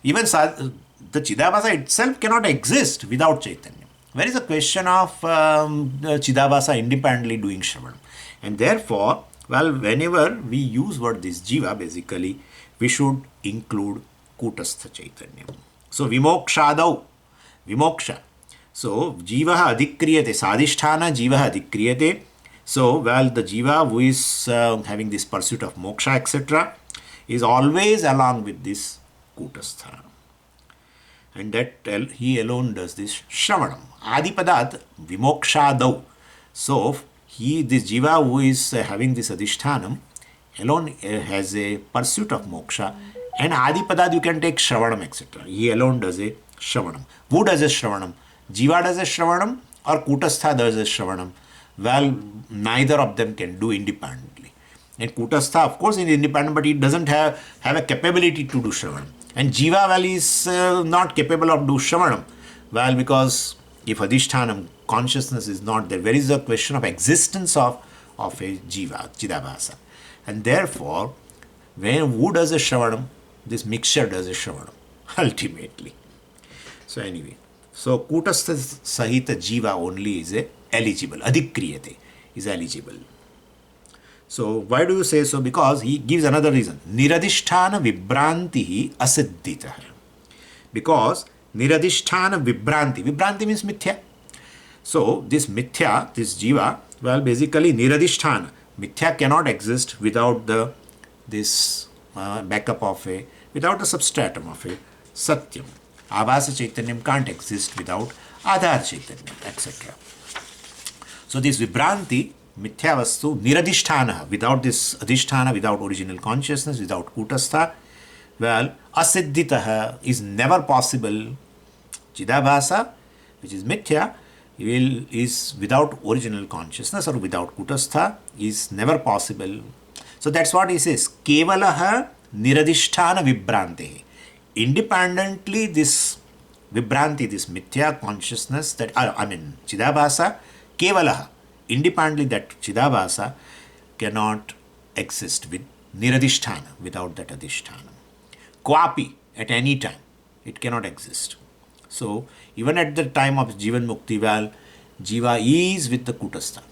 Even the Chidabhasa itself cannot exist without Chaitanya. Where is the question of Chidabhasa independently doing shravanam? And therefore, well, whenever we use word this Jiva, basically, we should include Kutastha Chaitanya. So, Vimokshadau, Vimoksha. So, Jivaha adhikriyate, Sadhisthana Jivaha adhikriyate. So, well, the Jiva who is having this pursuit of moksha, etc., is always along with this Kutastha. And that he alone does this Shravanam. Adipadat Vimokshadau. So, this Jiva who is having this Adhishthanam alone has a pursuit of moksha. And Adipadat you can take Shravanam, etc. He alone does a Shravanam. Who does a Shravanam? Jiva does a Shravanam or Kutastha does a Shravanam? Well, neither of them can do independently. And Kutastha, of course, is independent, but it doesn't have a capability to do Shravanam. And Jiva, well, is not capable of do Shravanam. Well, because if Adhishthanam, consciousness is not there, where is the question of existence of a Jiva, Chidabhasa? And therefore, who does a Shravanam? This mixture does a Shravanam, ultimately. So anyway, so Kutastha Sahita Jiva only is eligible. Adhikriyate is eligible. So why do you say so? Because he gives another reason. Niradhisthana vibrantihi asiddhitah. Because niradhisthana vibranti. Vibranti means mithya. So this mithya, this jiva, well, basically niradhisthana. Mithya cannot exist without this backup of without the substratum of a satyam. Abhasa chaitanyam can't exist without adhar chaitanyam, etc. So this vibranti, mithya vastu, niradhisthana, without this adhisthana, without original consciousness, without kutastha, well, asiddhitah is never possible. Chidabhasa, which is mithya, is without original consciousness or without kutastha is never possible. So that's what he says. Kevalaha niradishthana vibhrante. Independently, this vibhranti, this mithya consciousness, that Chidabhasa, Kevalaha, independently that Chidabhasa cannot exist with niradishthana, without that adhishthana. Kwapi, at any time, it cannot exist. So, even at the time of Jivan Mukti, well, Jiva is with the Kutastha.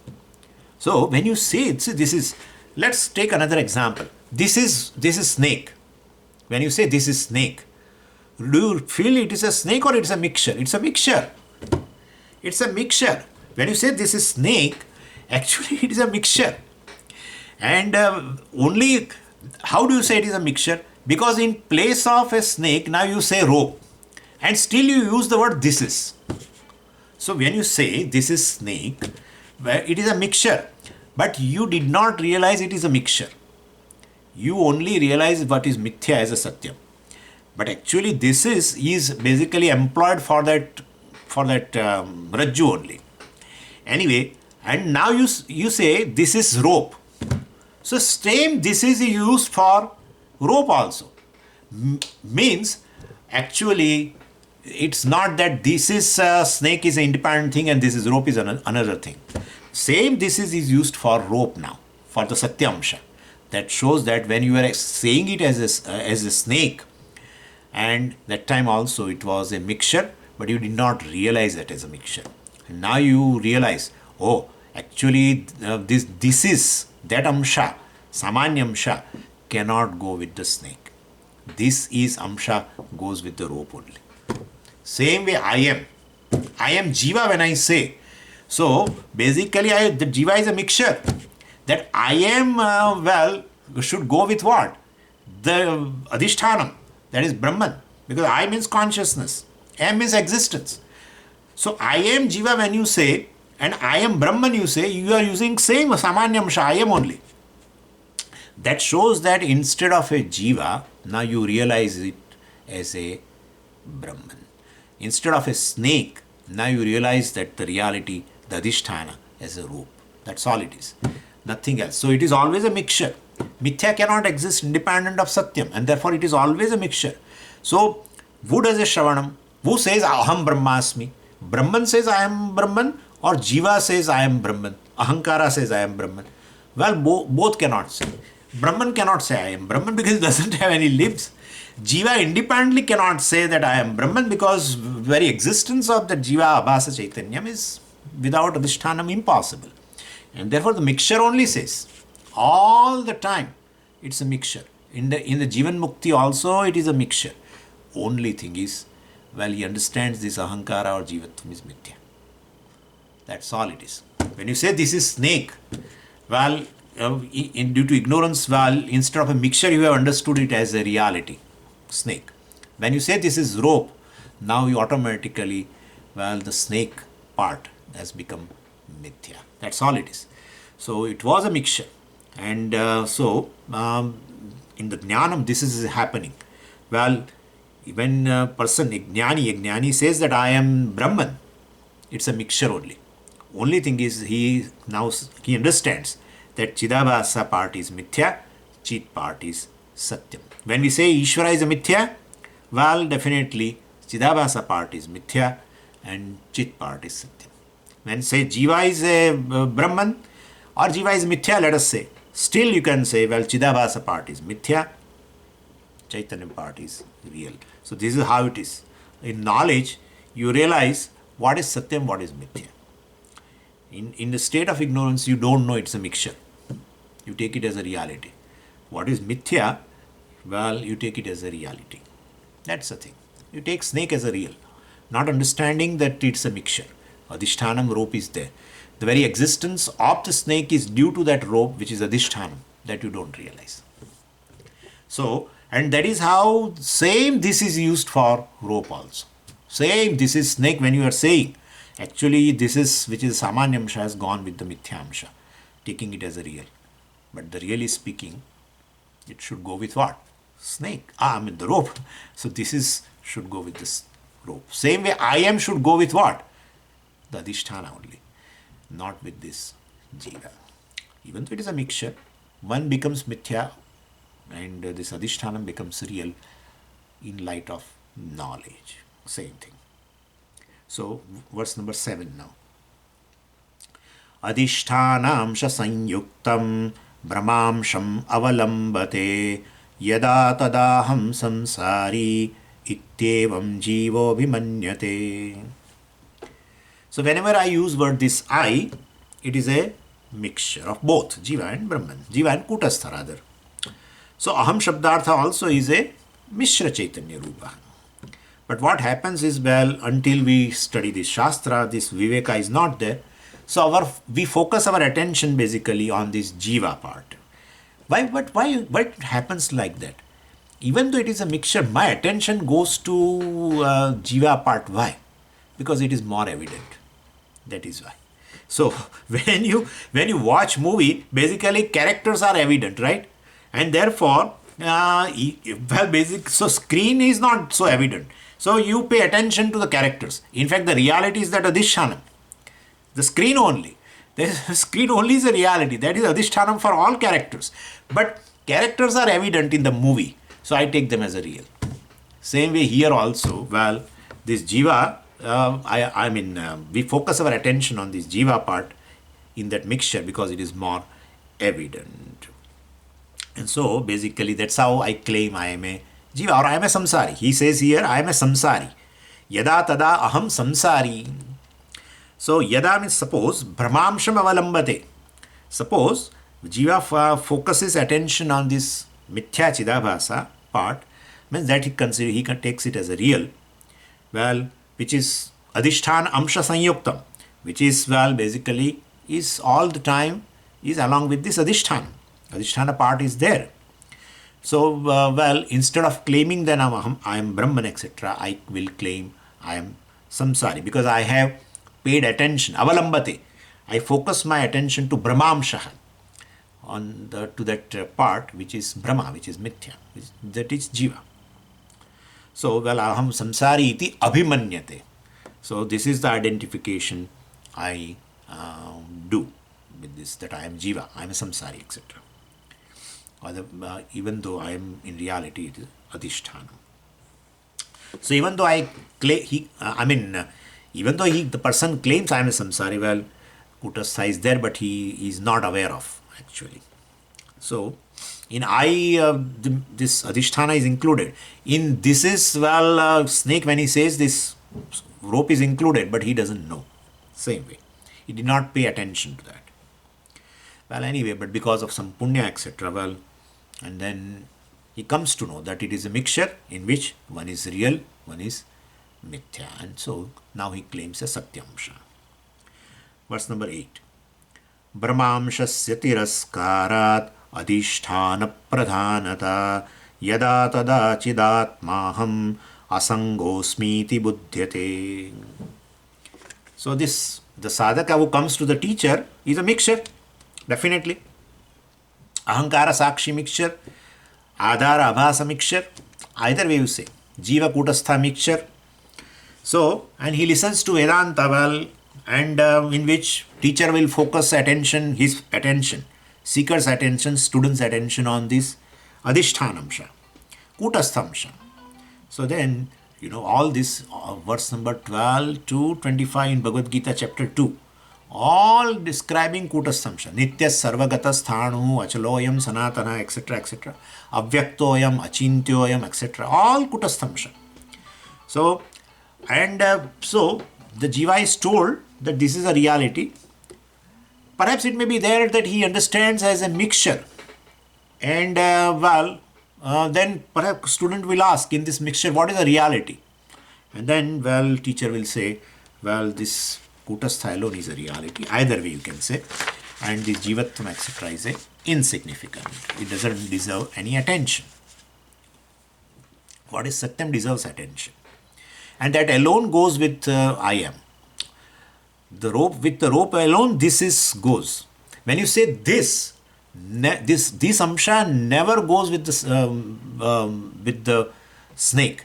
So, when you say this is, let's take another example. This is snake. When you say this is snake, do you feel it is a snake or it's a mixture? It's a mixture. It's a mixture. When you say this is snake, actually it is a mixture. And only, how do you say it is a mixture? Because in place of a snake, now you say rope. And still you use the word this is. So when you say this is snake, it is a mixture. But you did not realize it is a mixture. You only realize what is mithya as a satyam. But actually this is basically employed for that rajju only. Anyway, and now you say this is rope. So same this is used for rope also. Means actually it's not that this is snake is an independent thing and this is rope is another thing. Same this is used for rope now, for the satyamsha. That shows that when you are saying it as a snake, and that time also it was a mixture, but you did not realize that as a mixture. And now you realize, oh, actually this is that amsha, samanyamsha cannot go with the snake. This is amsha goes with the rope only. Same way I am jiva when I say. So basically the jiva is a mixture. That I am, should go with what? The adhishthanam, that is Brahman. Because I means consciousness. M means existence. So I am jiva when you say, and I am Brahman you say, you are using same samanyamsha, I am only. That shows that instead of a jiva, now you realize it as a Brahman. Instead of a snake, now you realize that the reality, the adhisthana, as a rope. That's all it is. Nothing else. So it is always a mixture. Mithya cannot exist independent of Satyam, and therefore it is always a mixture. So, who does a Shravanam? Who says Aham Brahmasmi? Brahman says I am Brahman, or Jiva says I am Brahman. Ahankara says I am Brahman. Well, both cannot say. Brahman cannot say I am Brahman because it doesn't have any limbs. Jiva independently cannot say that I am Brahman because very existence of the Jiva Abhasa Chaitanyam is without Adhishthanam impossible. And therefore the mixture only says, all the time it's a mixture. In the Jivan Mukti also it is a mixture. Only thing is, well, he understands this Ahankara or Jivatvam is Mithya. That's all it is. When you say this is snake, well, due to ignorance, well, instead of a mixture you have understood it as a reality, snake. When you say this is rope, now you automatically, well, the snake part has become Mithya. That's all it is. So it was a mixture. And in the Jnanam, this is happening. Well, when a person, a Jnani says that I am Brahman, it's a mixture only. Only thing is he understands that Chidabhasa part is Mithya, Chit part is Satyam. When we say Ishvara is a Mithya, well, definitely Chidabhasa part is Mithya and Chit part is Satyam. When say Jiva is a Brahman or Jiva is Mithya, let us say, still you can say, well, Chidabhasa part is Mithya, Chaitanya part is real. So this is how it is. In knowledge, you realize what is Satyam, what is Mithya. In the state of ignorance, you don't know it's a mixture. You take it as a reality. What is Mithya? Well, you take it as a reality. That's the thing. You take snake as a real, not understanding that it's a mixture. Adhishthanam, rope is there. The very existence of the snake is due to that rope, which is Adhishthanam, that you don't realize. So, and that is how same this is used for rope also. Same this is snake when you are saying, actually this is, which is Samanyamsha, has gone with the Mithyamsha, taking it as a real. But the real is speaking, it should go with what? Snake. The rope. So this is should go with this rope. Same way I am should go with what? the adhisthana only, not with this jiva. Even though it is a mixture, one becomes mithya and this adhisthana becomes real in light of knowledge. Same thing. So, verse number 7 now. Adhishthanamsha sanyuktam brahmamsham avalambate yada tadaham samsari ityevam jivo bhimanyate. So whenever I use word this I, it is a mixture of both Jiva and Brahman, Jiva and Kutastha rather. So Aham Shabdartha also is a Mishra Chaitanya Rupa. But what happens is, well, until we study this Shastra, this Viveka is not there. So we focus our attention basically on this Jiva part. Why it happens like that? Even though it is a mixture, my attention goes to Jiva part. Why? Because it is more evident. That is why. So when you watch movie, basically characters are evident, right? And therefore, so screen is not so evident. So you pay attention to the characters. In fact, the reality is that adhisthana. The screen only. The screen only is a reality. That is adhisthana for all characters. But characters are evident in the movie. So I take them as a real. Same way here also. Well, this jiva, we focus our attention on this jiva part in that mixture because it is more evident. And so basically that's how I claim I am a jiva or I am a samsari. He says here I am a samsari. Yada tada aham samsari. So yada means suppose brahmamsham avalambate. Suppose jiva focuses attention on this mithya chidabhasa part, means that he takes it as a real. Well, which is adhisthana amsha sanyuktam, which is, well, basically is all the time is along with this adhisthana. Adhisthana part is there. So, well, instead of claiming that I am Brahman, etc., I will claim I am samsari because I have paid attention, avalambate. I focus my attention to brahmamshaha, to that part which is Brahma, which is mithya, that is jiva. So, well, aham samsari iti abhimanyate. So, this is the identification I do with this, that I am jiva, I am a samsari, etc. Even though I am in reality, it is adhisthana. So, even though the person claims I am a samsari, well, Kutastha is there, but he is not aware of actually. So, in this adhisthana is included. In this is, well, snake, when he says this rope is included, but he doesn't know. Same way. He did not pay attention to that. Well, anyway, but because of some punya, etc., well, and then he comes to know that it is a mixture in which one is real, one is mithya. And so now he claims a satyamsha. Verse number 8. Brahmamshasya tiraskarat adhisthana pradhanata yada tada chidatmaham asangosmiti buddhyate. So the sadhaka who comes to the teacher is a mixture, definitely. Ahankara sakshi mixture, adhara abhasa mixture, either way you say. Jiva kutastha mixture. So, and he listens to Vedanta, well, and in which teacher will focus his attention, seeker's attention, student's attention on this adhishthanamsha, kutasthamsha. So then, all this, verse number 12 to 25 in Bhagavad Gita chapter 2, all describing kutasthamsha, nitya sarvagata sthanu, achaloyam sanatana, etc., etc., avyaktoyam, achintyoyam, etc., all kutasthamsha. So, and so the jiva is told that this is a reality. Perhaps it may be there that he understands as a mixture. And then perhaps student will ask in this mixture, what is the reality? And then, well, teacher will say, well, this kutastha alone is a reality. Either way you can say. And this jivatvam, etc. is insignificant. It doesn't deserve any attention. What is satyam deserves attention. And that alone goes with I am. With the rope alone, this goes. When you say this amsha never goes with the snake.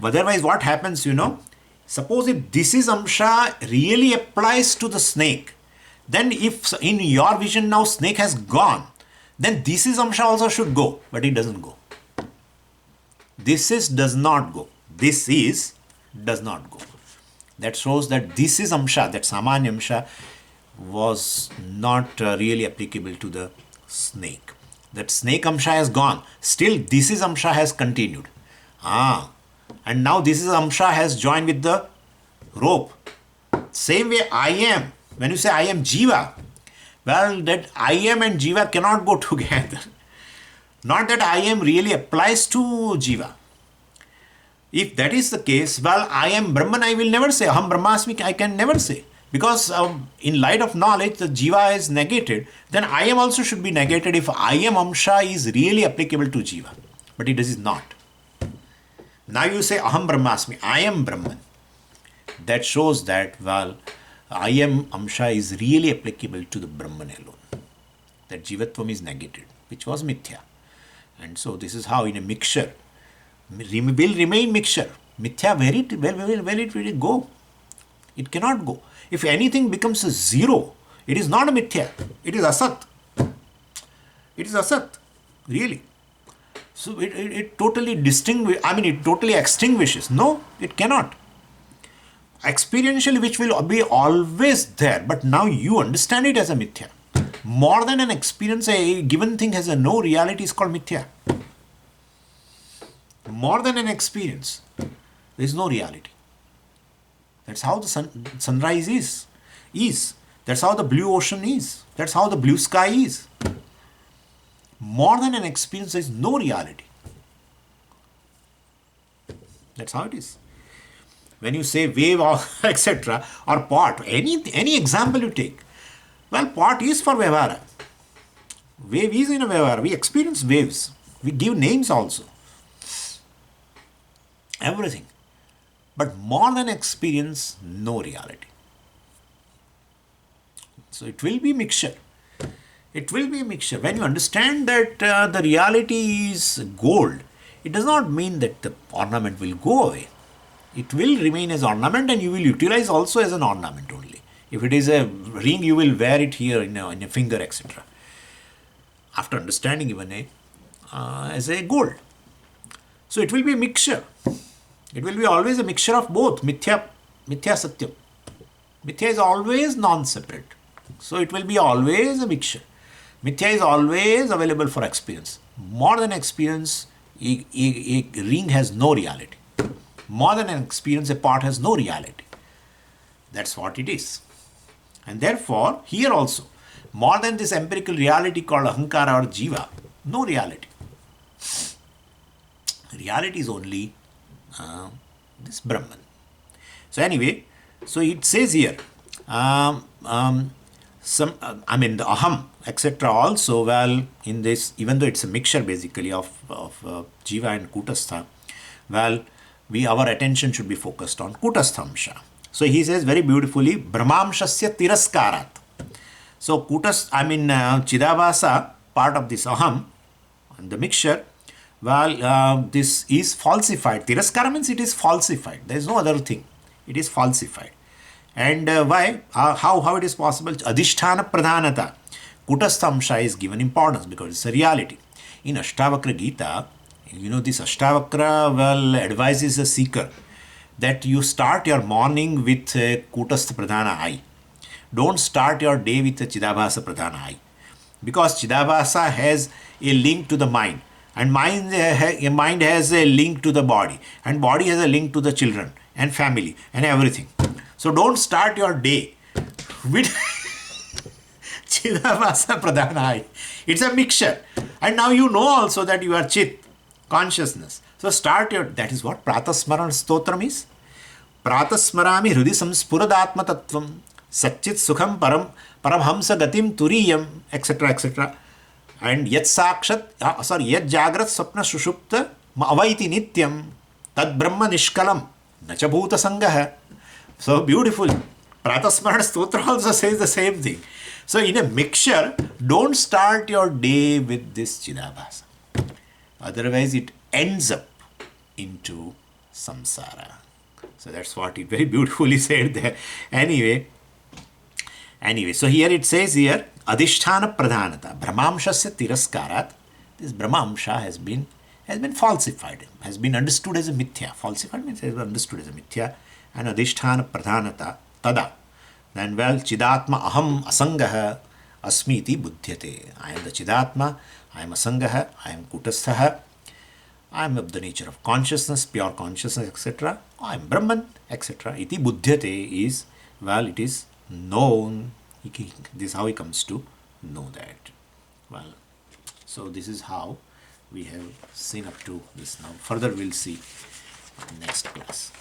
Otherwise, what happens, Suppose if this is Amsha really applies to the snake, then if in your vision now snake has gone, then this is Amsha also should go, but it doesn't go. This is does not go. This is does not go. That shows that this is Amsha, that Samanya Amsha was not really applicable to the snake. That snake Amsha has gone. Still, this is Amsha has continued. And now this is Amsha has joined with the rope. Same way I am. When you say I am Jiva, well, that I am and Jiva cannot go together. Not that I am really applies to Jiva. If that is the case, well, I am Brahman, I will never say. Aham Brahmasmi, I can never say. Because in light of knowledge, the Jiva is negated, then I am also should be negated if I am Amsha is really applicable to Jiva. But it is not. Now you say Aham Brahmasmi, I am Brahman. That shows that, well, I am Amsha is really applicable to the Brahman alone. That Jivatvam is negated, which was Mithya. And so this is how in a mixture, will remain mixture. Mithya, where it will go? It cannot go. If anything becomes a zero, it is not a Mithya. It is Asat. It is Asat. Really. So it totally it totally extinguishes. No, it cannot. Experientially, which will be always there, but now you understand it as a Mithya. More than an experience, a given thing has a no reality is called Mithya. More than an experience, there is no reality. That's how the sunrise is. That's how the blue ocean is. That's how the blue sky is. More than an experience, there is no reality. That's how it is. When you say wave or etc. or pot, any example you take, well, pot is for Vyavara. Wave is in a Vyavara. We experience waves. We give names also. Everything. But more than experience, no reality. So it will be mixture. It will be a mixture. When you understand that the reality is gold, it does not mean that the ornament will go away. It will remain as ornament and you will utilize also as an ornament only. If it is a ring, you will wear it here in a finger, etc. After understanding even as a gold. So it will be a mixture. It will be always a mixture of both. Mithya Satyam. Mithya is always non-separate. So it will be always a mixture. Mithya is always available for experience. More than experience, a ring has no reality. More than an experience, a pot has no reality. That's what it is. And therefore, here also, more than this empirical reality called Ahankara or Jiva, no reality. Reality is only this Brahman. So anyway, so it says here, the Aham, etc. also, well, in this, even though it's a mixture basically of Jiva and Kutastha, well, our attention should be focused on Kutasthamsha. So he says very beautifully, Brahmamshasya tiraskarat. So Chidabhasa, part of this Aham, and the mixture, well, this is falsified. Tiraskara means it is falsified. There is no other thing. It is falsified. And why? How it is possible? Adhisthana pradhanata. Kutasthamsha is given importance because it's a reality. In Ashtavakra Gita, this Ashtavakra, well, advises a seeker that you start your morning with Kutastha Pradhana eye. Don't start your day with a Chidabhasa Pradhana eye. Because Chidabhasa has a link to the mind. And mind has a link to the body. And body has a link to the children and family and everything. So don't start your day with Chidabhasa Pradhana eye. It's a mixture. And now you know also that you are Chit. Consciousness. So start your, that is what Pratasmaran Stotram is. Pratasmarami Hrudi Samspuradatma Tattvam Satchit Sukham Paramhamsa Gatim Turiyam, etc. etc. And Yat Sakshat, Yat Jagrat Sapna Sushupta Avaiti Nityam Tad Brahma Nishkalam Nacha Bhuta Sangaha. So beautiful. Pratasmaran Stotra also says the same thing. So in a mixture, don't start your day with this Chidabhasa. Otherwise, it ends up into samsara. So that's what it very beautifully said there. Anyway, so here it says here, Adhishthana Pradhanata, Brahmamshasya Tiraskarat. This Brahmamsha has been falsified, has been understood as a mithya. Falsified means has been understood as a mithya. And Adhishthana Pradhanata, Tada. Then, well, Chidatma Aham Asangaha Asmiti Buddhyate. I am the Chidatma, I am Asangaha, I am Kutasthaha, I am of the nature of consciousness, pure consciousness, etc. I am Brahman, etc. Iti Buddhyate is, well, it is known. This is how he comes to know that. Well, so this is how we have seen up to this now. Further we'll see next class.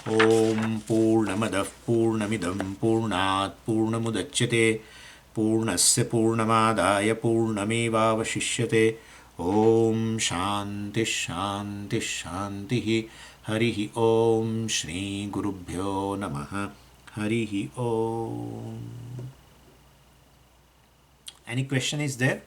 Om Purnamadav Purnamidam Purnat Purnamudachyate Purnasya Purnamadaya Purnamevavashishyate. Om Shanti Shanti Shanti. Harihi Om Shri Gurubhyo Namaha. Harihi Om. Any question is there?